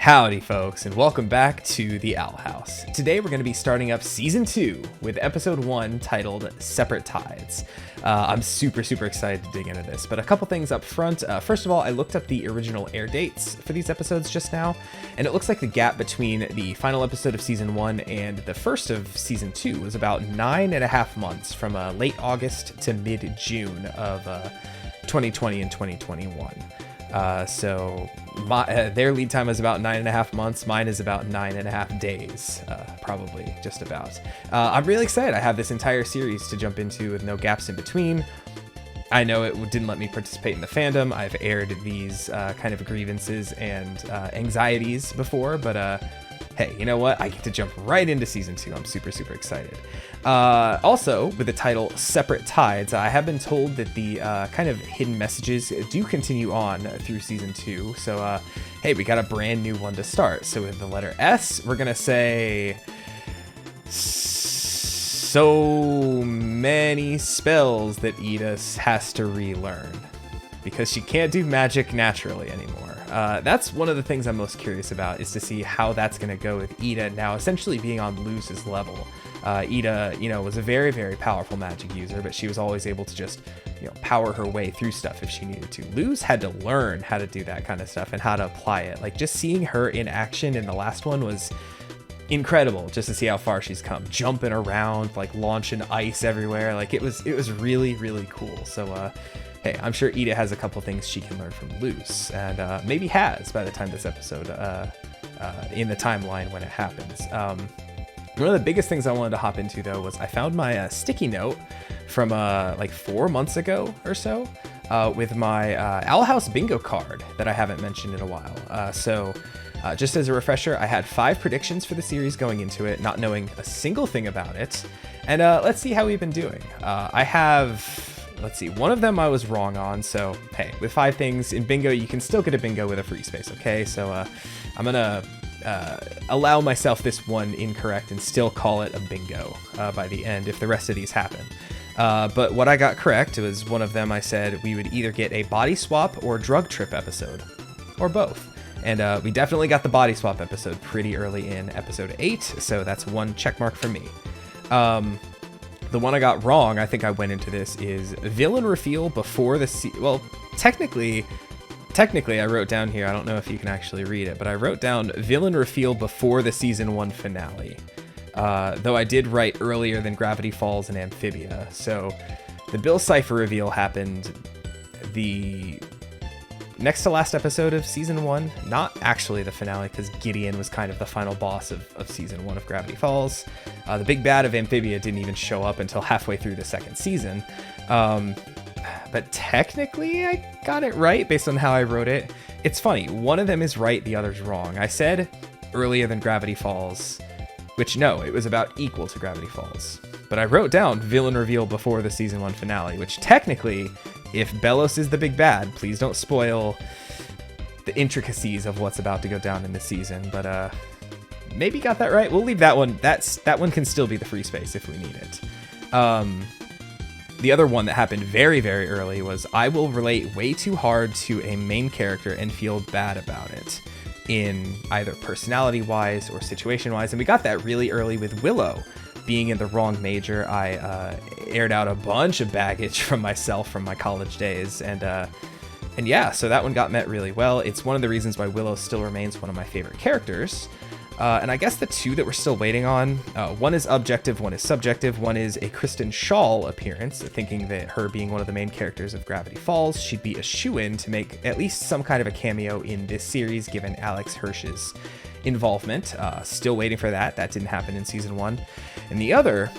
Howdy folks, and welcome back to the Owl House. Today we're going to be starting up Season 2 with Episode 1 titled Separate Tides. I'm super excited to dig into this, but a couple things up front. First of all, I looked up the original air dates for these episodes just now, and it looks like the gap between the final episode of Season 1 and the first of Season 2 was about 9.5 months, from late August to mid-June of 2020 and 2021. So their lead time is about 9.5 months. Mine is about 9.5 days, probably just about. I'm really excited. I have this entire series to jump into with no gaps in between. I know it didn't let me participate in the fandom. I've aired these kind of grievances and anxieties before, but hey, you know what? I get to jump right into Season 2. I'm super excited. Also, with the title Separate Tides, I have been told that the kind of hidden messages do continue on through Season 2. So, hey, we got a brand new one to start. So with the letter S, we're going to say so many spells that Edith has to relearn, because she can't do magic naturally anymore. That's one of the things I'm most curious about, is to see how that's going to go with Ida now essentially being on Luz's level. Ida, was a very powerful magic user, but she was always able to just, power her way through stuff if she needed to. Luz had to learn how to do that kind of stuff and how to apply it. Like, just seeing her in action in the last one was incredible, just to see how far she's come, jumping around, like launching ice everywhere. Like, it was really cool. So, hey, I'm sure Ida has a couple things she can learn from Luz, and maybe has by the time this episode, in the timeline when it happens. One of the biggest things I wanted to hop into, though, was I found my sticky note from like 4 months ago or so, with my Owl House bingo card that I haven't mentioned in a while. So just as a refresher, I had 5 predictions for the series going into it, not knowing a single thing about it. And let's see how we've been doing. I have... Let's see, one of them I was wrong on, so hey, with 5 things in bingo, you can still get a bingo with a free space, okay? So I'm gonna allow myself this one incorrect and still call it a bingo by the end if the rest of these happen. But what I got correct was one of them. I said we would either get a body swap or drug trip episode, or both. And we definitely got the body swap episode pretty early in episode 8, so that's one check mark for me. The one I got wrong, I think I went into this, is villain reveal before the well, technically I wrote down here, I don't know if you can actually read it, but I wrote down villain reveal before the season 1 finale. Though I did write earlier than Gravity Falls and Amphibia. So the Bill Cipher reveal happened the next to last episode of season 1, not actually the finale, because Gideon was kind of the final boss of season 1 of Gravity Falls. The big bad of Amphibia didn't even show up until halfway through the second season. But technically I got it right based on how I wrote it. It's funny, one of them is right, the other's wrong. I said earlier than Gravity Falls, which no, it was about equal to Gravity Falls. But I wrote down villain reveal before the season 1 finale, which technically, if Belos is the big bad, please don't spoil the intricacies of what's about to go down in this season. But maybe got that right. We'll leave that one. That one can still be the free space if we need it. The other one that happened very early was I will relate way too hard to a main character and feel bad about it, in either personality-wise or situation-wise. And we got that really early with Willow being in the wrong major. I aired out a bunch of baggage from myself from my college days, and yeah, so that one got met really well. It's one of the reasons why Willow still remains one of my favorite characters. And I guess the 2 that we're still waiting on, one is objective, one is subjective. One is a Kristen Schaal appearance, thinking that her being one of the main characters of Gravity Falls, she'd be a shoo-in to make at least some kind of a cameo in this series, given Alex Hirsch's involvement. Still waiting for that. That didn't happen in season 1. And the other,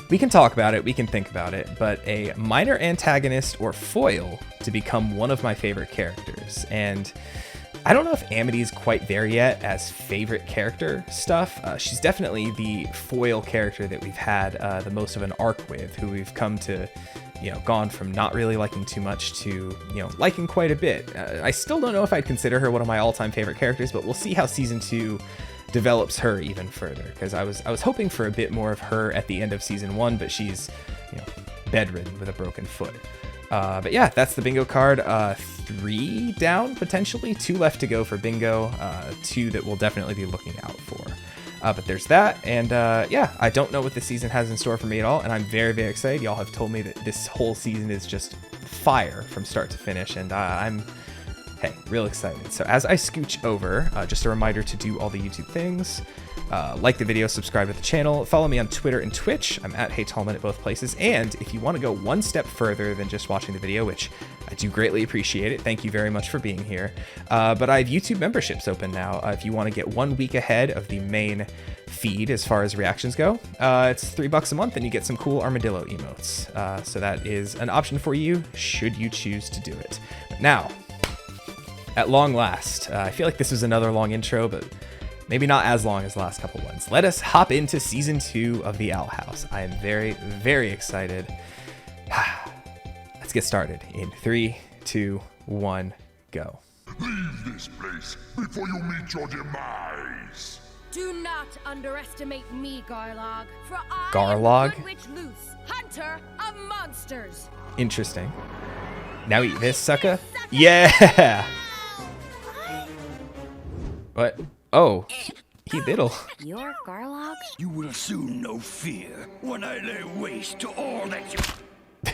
we can talk about it, we can think about it, but a minor antagonist or foil to become one of my favorite characters. And I don't know if Amity's quite there yet as favorite character stuff. She's definitely the foil character that we've had the most of an arc with, who we've come to, gone from not really liking too much to, liking quite a bit. I still don't know if I'd consider her one of my all-time favorite characters, but we'll see how season 2 develops her even further, because I was hoping for a bit more of her at the end of season 1, but she's, bedridden with a broken foot. But yeah, that's the bingo card. 3 down, potentially. 2 left to go for bingo. 2 that we'll definitely be looking out for. But there's that. And yeah, I don't know what this season has in store for me at all. And I'm very, very excited. Y'all have told me that this whole season is just fire from start to finish. And I'm, hey, real excited. So as I scooch over, just a reminder to do all the YouTube things. Like the video, subscribe to the channel, follow me on Twitter and Twitch. I'm at HeyTallman at both places. And if you want to go one step further than just watching the video, which I do greatly appreciate it, thank you very much for being here. But I have YouTube memberships open now. If you want to get 1 week ahead of the main feed as far as reactions go, it's $3 a month and you get some cool armadillo emotes. So that is an option for you should you choose to do it. But now, at long last, I feel like this was another long intro, but maybe not as long as the last couple ones. Let us hop into season 2 of the Owl House. I am very, very excited. Let's get started in 3, 2, 1, go. Leave this place before you meet your demise. Do not underestimate me, Garlog, for I Garlog? am the Good Witch Loose, hunter of monsters. Interesting. Now eat this, sucker. Yeah! What? Oh, he diddle. You're Garlog? You will soon know fear when I lay waste to all that you...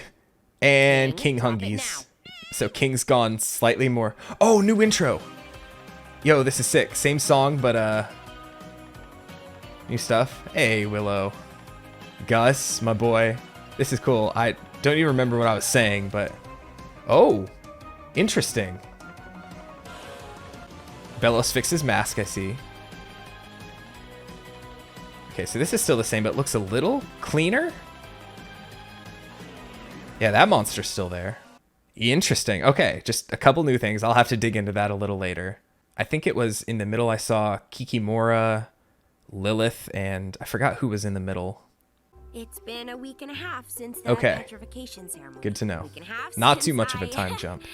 And King Hungies. So King's gone slightly more. Oh, new intro. Yo, this is sick. Same song, but new stuff. Hey, Willow. Gus, my boy. This is cool. I don't even remember what I was saying, but... Oh, interesting. Bellows fixes mask, I see. Okay, so this is still the same, but it looks a little cleaner. Yeah, that monster's still there. Interesting. Okay, just a couple new things. I'll have to dig into that a little later. I think it was in the middle I saw Kikimora, Lilith, and I forgot who was in the middle. It's been a week and a half since the petrification ceremony. Good to know. Week and a half Not too since much of a time jump.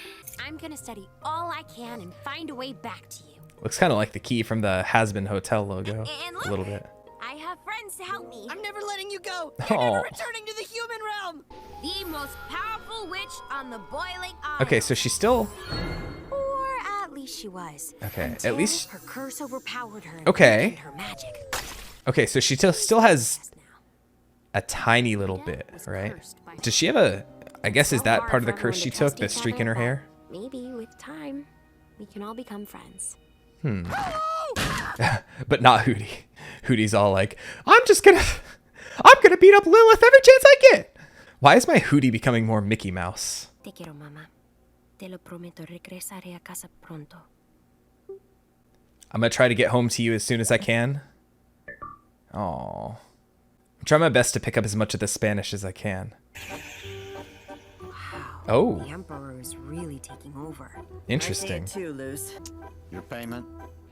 I'm gonna study all I can and find a way back to you. Looks kind of like the key from the Has-Been Hotel logo. And look, A little bit. I have friends to help me. I'm never letting you go. You're Aw. never returning to the human realm. The most powerful witch on the Boiling Isle. Okay, so she's still... Or at least she was. Okay, Until at least... her curse overpowered her. And Okay. weakened her magic. Okay, so she still has Now, a tiny little Ida bit, was right? cursed by- Does she have a... I guess is So that hard part of the for curse everyone she to took, trust the each streak other, in her but hair? Maybe with time, we can all become friends. But not Hootie. Hootie's all like, I'm gonna beat up Lilith every chance I get. Why is my Hootie becoming more Mickey Mouse? Te quiero, mamá. Te lo prometo, regresaré a casa pronto. I'm gonna try to get home to you as soon as I can. Oh, I'm trying my best to pick up as much of the Spanish as I can. Oh, The Emperor is really taking over. interesting. I see it too, Luce. Your payment?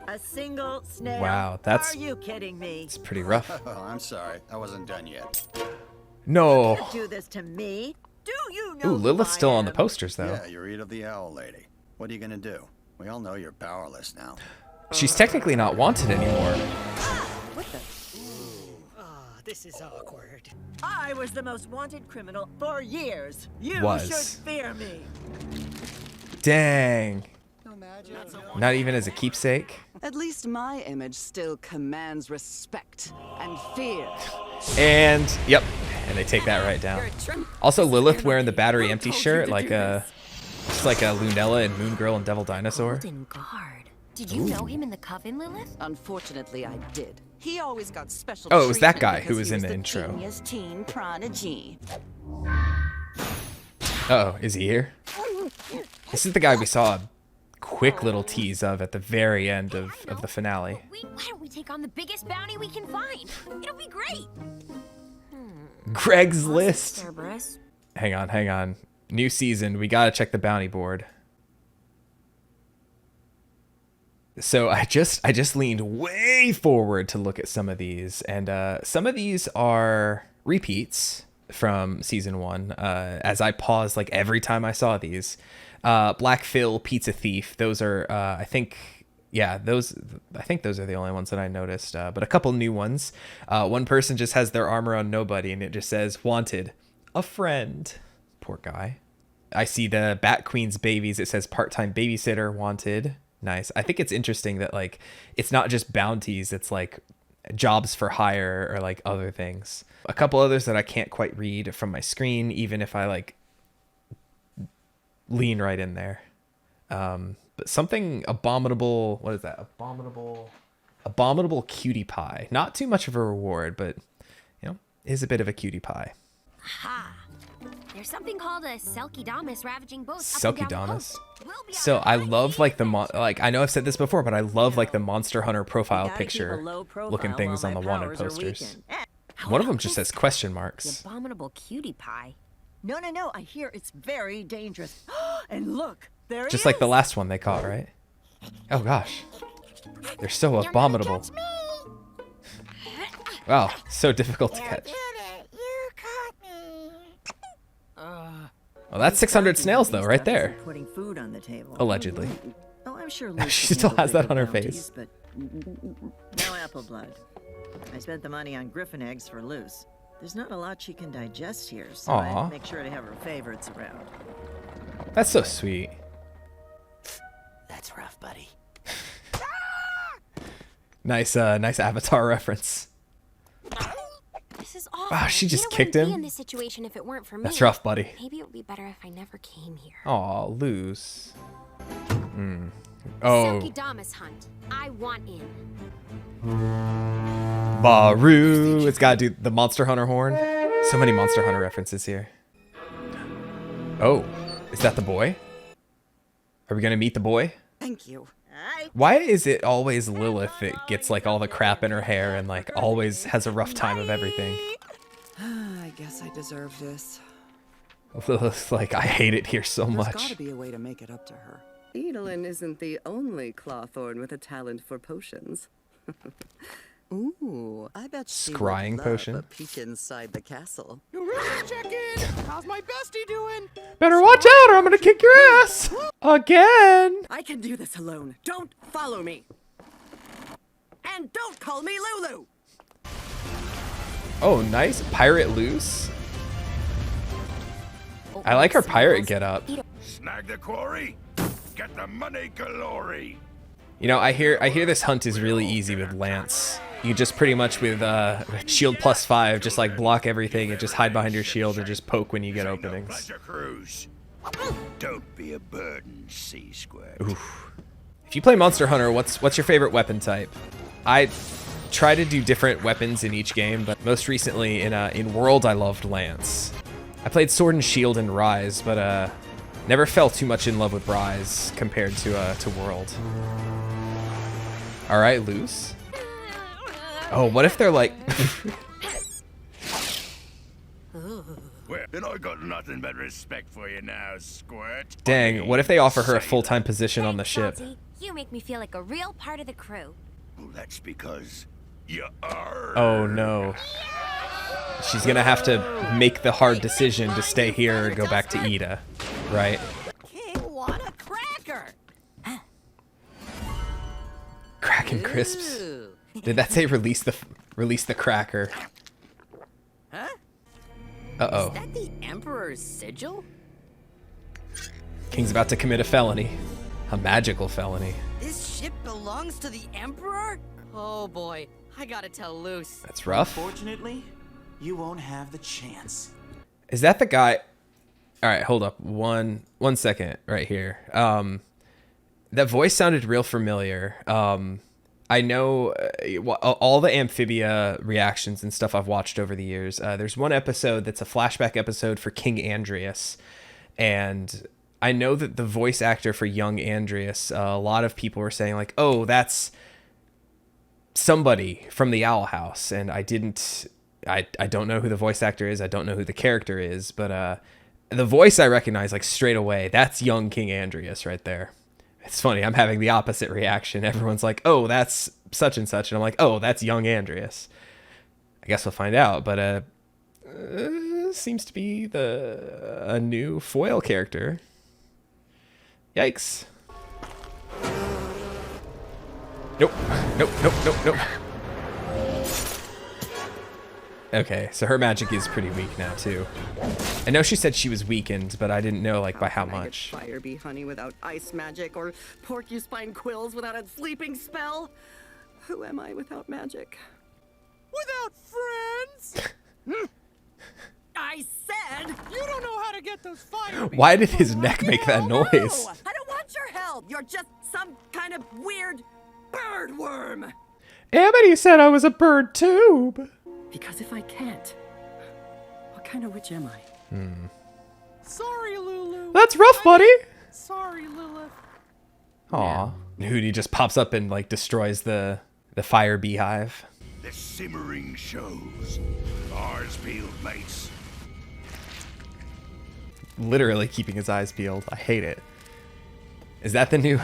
A single snail. Wow, that's- Are you kidding me? It's pretty rough. Oh, I'm sorry. I wasn't done yet. No. Do this to me? Do you know? Ooh, Lilith's who still I on the am? posters though. Yeah, you're Eat the Owl Lady. What are you gonna do? We all know you're powerless now. She's technically not wanted anymore. What the? This is awkward. I was the most wanted criminal for years. You Was. should fear me. Dang. Not even as a keepsake. At least my image still commands respect and fear. And yep, and they take that right down. Also, Lilith wearing the battery empty shirt, like just like a Lunella and Moon Girl and Devil Dinosaur. Golden Guard. Did you know him in the Coven, Lilith? Unfortunately, I did. He always got special Oh, it was that treatment guy who because was he in the the intro. Genius teen prodigy. Uh-oh, is he here? This is the guy we saw a quick little tease of at the very end of the finale. Why don't we take on the biggest bounty we can find? It'll be great. Greg's List. Cerberus. Hang on. New season, we gotta check the bounty board. So I just leaned way forward to look at some of these, and some of these are repeats from season 1. As I paused like every time I saw these, Black Phil, Pizza Thief. Those are I think those are the only ones that I noticed. But a couple new ones. One person just has their armor on nobody, and it just says wanted, a friend. Poor guy. I see the Bat Queen's babies. It says part-time babysitter wanted. Nice. I think it's interesting that like it's not just bounties, it's like jobs for hire or like other things. A couple others that I can't quite read from my screen, even if I like lean right in there. But something abominable. What is that? Abominable cutie pie. Not too much of a reward, but you know, is a bit of a cutie pie. Ha! There's something called a Selkidamus ravaging both. Selkidamus. So I love like the like I know I've said this before, but I love like the Monster Hunter profile picture looking things on the wanted posters. One of them just says question marks. The abominable cutie pie. No, I hear it's very dangerous. And look, there Just it like is. the last one they caught, right? Oh gosh. They're so abominable. Wow, so difficult to catch. Well, that's 600 snails though, right there. Putting food on the table. Allegedly. Oh, I'm sure She Lucy still handled has that bigger on her bounties, face. But no apple blood. I spent the money on griffin eggs for Luce. There's not a lot she can digest here, so Aw. I make sure to have her favorites around. That's so sweet. That's rough, buddy. Nice Avatar reference. This is awful. Wow, she just Nina kicked wouldn't be him? in this situation if it weren't for me. That's rough, buddy. Maybe it would be better if I never came here. Aw, lose. Oh, Selkidamus hunt. I want in. Baru. It's gotta do the Monster Hunter horn. So many Monster Hunter references here. Oh, is that the boy? Are we gonna meet the boy? Thank you. Why is it always Lilith that gets like all the crap in her hair and like always has a rough time of everything? I guess I deserve this. Lilith's like, I hate it here so There's much. gotta be a way to make it up to her. Edelyn isn't the only Clawthorn with a talent for potions. Ooh, I bet she Scrying would love potion? a peek inside the castle. How's my bestie doing? Better watch out or I'm gonna kick your ass! Again! I can do this alone. Don't follow me. And don't call me Lulu. Oh, nice. Pirate loose. I like her pirate getup. Snag the quarry, get the money glory. You know, I hear this hunt is really easy with Lance. You just pretty much with shield +5, just like block everything and just hide behind your shield and just poke when you get openings. Pleasure cruise. Don't be a burden, Sea Squirt. Oof. If you play Monster Hunter, what's your favorite weapon type? I try to do different weapons in each game, but most recently in World I loved Lance. I played Sword and Shield in Rise, but never fell too much in love with Rise compared to World. All right, loose. Oh, what if they're like? Well, then I got nothing but respect for you now, Squirt. Dang, what if they offer her a full-time position on the ship? Salty. You make me feel like a real part of the crew. Well, that's because you are. Oh no. She's gonna have to make the hard decision to stay here or go back to Ida, right? King, what a cracker! Cracking crisps. Did that say release the cracker? Huh? Uh-oh. Is that the Emperor's sigil? King's about to commit a felony. A magical felony. This ship belongs to the Emperor? Oh boy, I gotta tell Luce. That's rough. Fortunately, you won't have the chance. Is that the guy? All right, hold up. One second right here. That voice sounded real familiar. I know all the Amphibia reactions and stuff I've watched over the years. There's one episode that's a flashback episode for King Andrias, and I know that the voice actor for young Andrias, a lot of people were saying like, oh, that's somebody from the Owl House, and I don't know who the voice actor is. I don't know who the character is, but the voice I recognize like straight away. That's young King Andrias right there. It's funny, I'm having the opposite reaction. Everyone's like, oh, that's such and such. And I'm like, oh, that's young Andreas. I guess we'll find out. But seems to be a new foil character. Yikes. Nope. Okay, so her magic is pretty weak now too. I know she said she was weakened, but I didn't know like by how can I get much. Fire bee honey without ice magic, or porcupine quills without a sleeping spell? Who am I without magic? Without friends? I said you don't know how to get those fire. Why did his neck make that noise? I don't want your help. You're just some kind of weird bird worm. Amity said I was a bird tube. Because if I can't, what kind of witch am I? Sorry, Lulu. That's rough, buddy. Sorry, Lilith. Aw. Hootie just pops up and like destroys the fire beehive. The simmering shows. Eyes peeled, mates. Literally keeping his eyes peeled. I hate it. Is that the new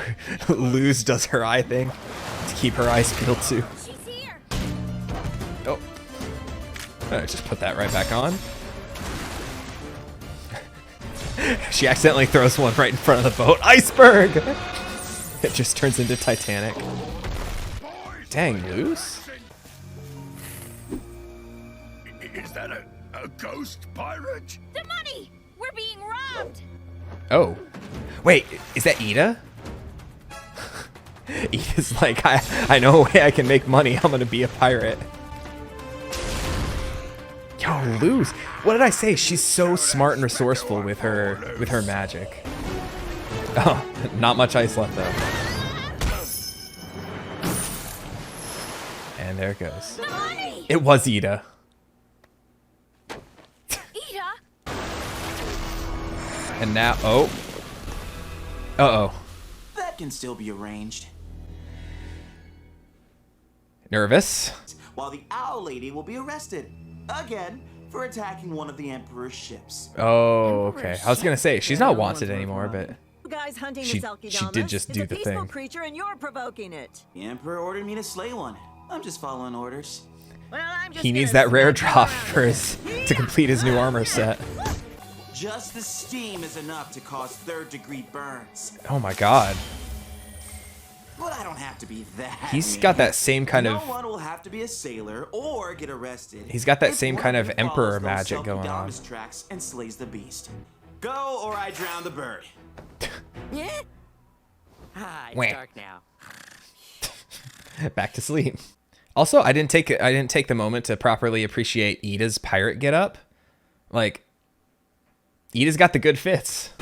Luz does her eye thing? To keep her eyes peeled too. She's here. Oh. Just put that right back on. She accidentally throws one right in front of the boat. Iceberg! It just turns into Titanic. Dang, Luz. Is that a ghost pirate? The money! We're being robbed! Oh. Wait, is that Ida? Ida's like, I know a way I can make money. I'm gonna be a pirate. Yo, Luz. What did I say? She's so smart and resourceful with her magic. Oh, not much ice left though. And there it goes. The money! It was Ida. Ida! And now, oh. Uh-oh. That can still be arranged. Nervous? While the Owl Lady will be arrested again for attacking one of the Emperor's ships. Oh, okay. I was gonna say, she's not wanted anymore, but You guys hunting She- the Selkie she did just do it's the a peaceful thing. creature and you're provoking it. The Emperor ordered me to slay one. I'm just following orders. Well, I'm just he needs gonna that rare smack you drop around for a his bit. to complete his new armor set. Just the steam is enough to cause third-degree burns. Oh my god. But I don't have to be that. He's mean. got that same kind No of one will have to be a sailor or get arrested. He's got that if same one kind of you emperor follows those magic going on. Selkie-Damas tracks and slays the beast. Go or I drown the bird. Yeah? It's Wah. dark now. Back to sleep. Also, I didn't take the moment to properly appreciate Ida's pirate getup. Like, Ida's got the good fits.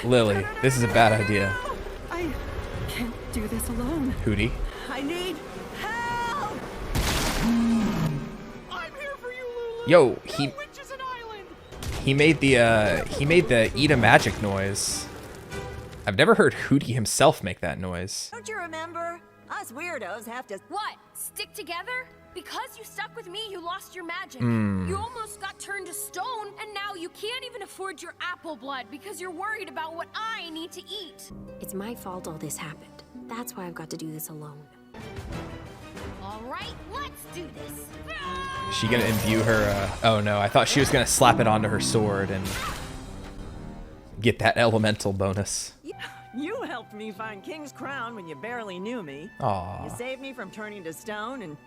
Lily, this is a bad idea. I can't do this alone. Hootie. I need help! I'm here for you, Lulu. Yo, No witches and island. he made the Ida magic noise. I've never heard Hootie himself make that noise. Don't you remember? Us weirdos have to... What? Stick together? Because you stuck with me, you lost your magic. Hmm. You almost got turned to stone, and now you can't even afford your apple blood because you're worried about what I need to eat. It's my fault all this happened. That's why I've got to do this alone. All right, let's do this. Is she gonna imbue her? Oh no, I thought she was gonna slap it onto her sword and get that elemental bonus. You helped me find King's Crown when you barely knew me. Aw. You saved me from turning to stone, and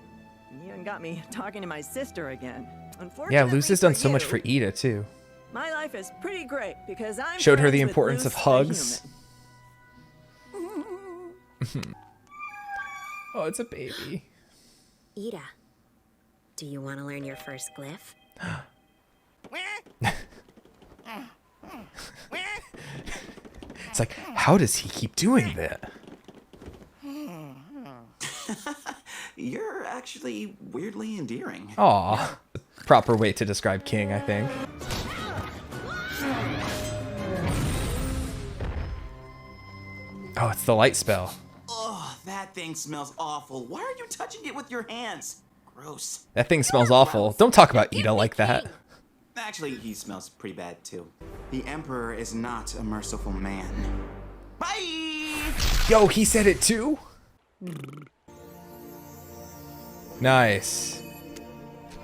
you even got me talking to my sister again. Unfortunately, Yeah, Luz has done so much you, for Ida too. My life is pretty great because I'm Showed her friends the with importance Luz of the hugs. human. Oh, it's a baby. Ida, do you want to learn your first glyph? It's like, how does he keep doing that? You're actually weirdly endearing. Aw. Proper way to describe King, I think. Oh, it's the light spell. Oh, that thing smells awful. Why are you touching it with your hands? Gross. That thing smells awful. Don't talk about Ida like that. Actually, he smells pretty bad too. The Emperor is not a merciful man. Bye! Yo, he said it too? Nice.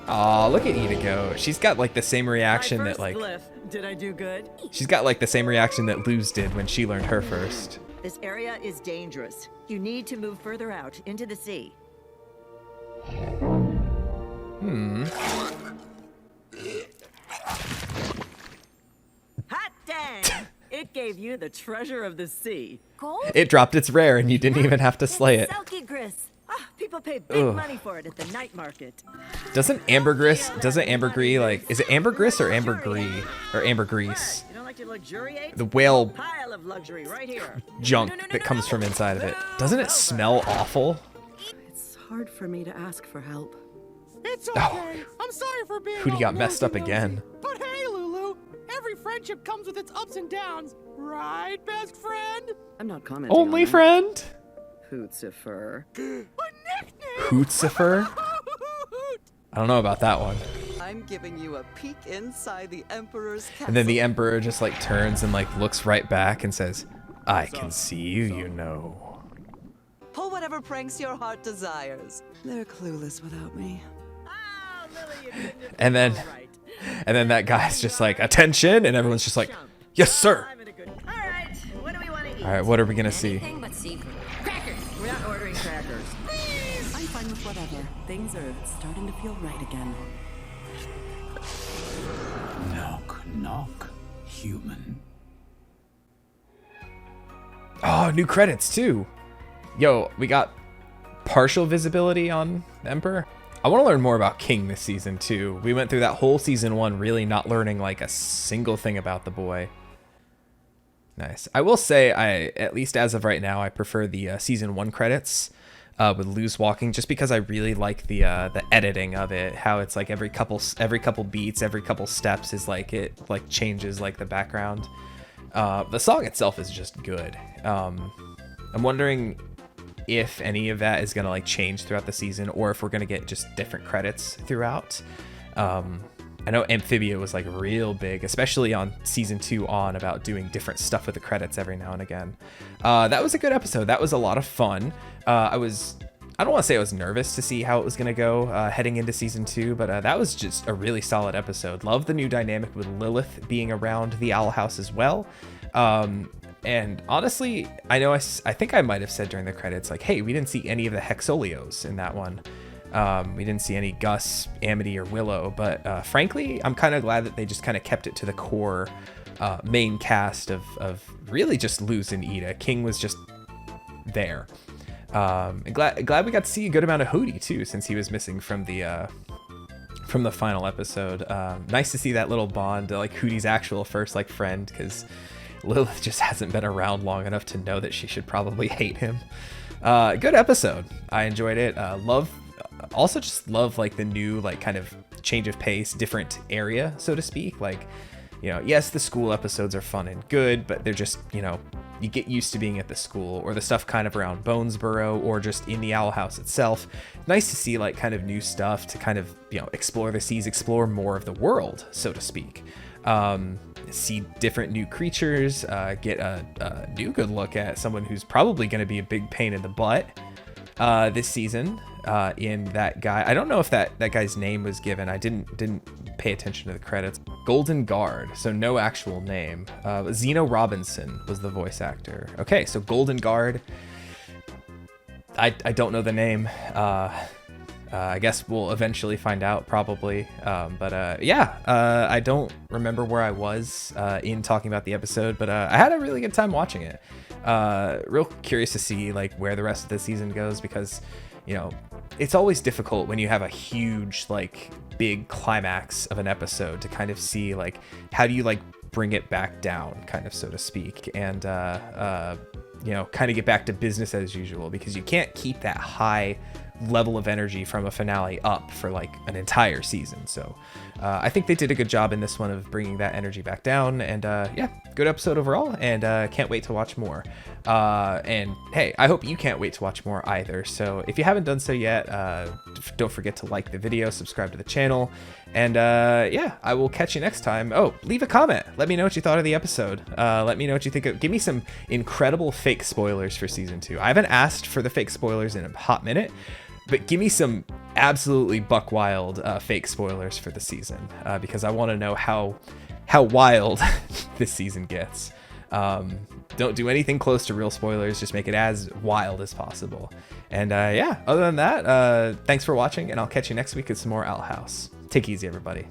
Aw, look at Ida go. She's got like the same reaction My that first like... glyph. Did I do good? She's got like the same reaction that Luz did when she learned her first. This area is dangerous. You need to move further out into the sea. Hot dang! It gave you the treasure of the sea. Gold? It dropped its rare and you didn't even have to slay it. Selkie grist. Ah, people pay big money for it at the night market. Doesn't ambergris, like, is it ambergris or ambergris? Or ambergris? You don't like to luxuriate? The whale Pile of luxury right here. junk that comes from inside of it. Doesn't it smell awful? It's hard for me to ask for help. It's okay. I'm sorry for being Hootie all got messed up nosy-nosy. again. But hey, Lulu, every friendship comes with its ups and downs, right, best friend? I'm not commenting Only on that. friend? Hootsifer. A nickname! Hootsifer? I don't know about that one. I'm giving you a peek inside the Emperor's castle. And then the Emperor just like turns and like looks right back and says, I can see you, you know. Pull whatever pranks your heart desires. They're clueless without me. Oh, Lily, you couldn't have And then, done right. and then that guy's just like, attention, and everyone's just like, yes, sir. I'm in a good. All right, what do we want to eat? All right, what are we gonna see? Anything but seafood. Crackers. We're not ordering crackers. I'm fine with whatever. Things are starting to feel right again. Knock, knock, human. Oh, new credits too. Yo, we got partial visibility on Emperor. I want to learn more about King this season too. We went through that whole season 1 really not learning like a single thing about the boy. Nice. I will say, at least as of right now, I prefer the season 1 credits with Luz walking, just because I really like the editing of it. How it's like every couple beats, every couple steps is like it like changes like the background. The song itself is just good. I'm wondering if any of that is gonna like change throughout the season, or if we're gonna get just different credits throughout. I know Amphibia was like real big, especially on season 2 on, about doing different stuff with the credits every now and again. That was a good episode. That was a lot of fun. I don't want to say I was nervous to see how it was going to go heading into season 2, but that was just a really solid episode. Love the new dynamic with Lilith being around the Owl House as well. And honestly, I think I might have said during the credits, like, hey, we didn't see any of the Hexolios in that one. We didn't see any Gus, Amity, or Willow, but frankly, I'm kind of glad that they just kind of kept it to the core main cast of really just Luz and Ida. King was just there. And glad we got to see a good amount of Hootie too, since he was missing from the final episode. Nice to see that little bond, like Hootie's actual first like friend, because Lilith just hasn't been around long enough to know that she should probably hate him. Good episode. I enjoyed it. Also just love like the new like kind of change of pace, different area, so to speak. Like, you know, yes, the school episodes are fun and good, but they're just, you know, you get used to being at the school, or the stuff kind of around Bonesboro, or just in the Owl House itself. Nice to see like kind of new stuff to kind of, you know, explore the seas, explore more of the world, so to speak. See different new creatures, get a new good look at someone who's probably going to be a big pain in the butt this season, in that guy. I don't know if that guy's name was given. I didn't pay attention to the credits. Golden Guard, so no actual name. Zeno Robinson was the voice actor. Okay, so Golden Guard. I don't know the name. I guess we'll eventually find out, probably. Yeah, I don't remember where I was in talking about the episode, but I had a really good time watching it. Real curious to see like where the rest of the season goes, because, you know, it's always difficult when you have a huge like big climax of an episode to kind of see like how do you like bring it back down, kind of, so to speak, and you know, kind of get back to business as usual, because you can't keep that high level of energy from a finale up for like an entire season. So I think they did a good job in this one of bringing that energy back down, and yeah, good episode overall, and can't wait to watch more. And hey, I hope you can't wait to watch more either. So if you haven't done so yet, don't forget to like the video, subscribe to the channel, and yeah, I will catch you next time. Oh, leave a comment. Let me know what you thought of the episode. Let me know what you think of, give me some incredible fake spoilers for season 2. I haven't asked for the fake spoilers in a hot minute, but give me some absolutely buck wild fake spoilers for the season, because I want to know how wild this season gets. Don't do anything close to real spoilers. Just make it as wild as possible. And yeah, other than that, thanks for watching, and I'll catch you next week with some more Owl House. Take it easy, everybody.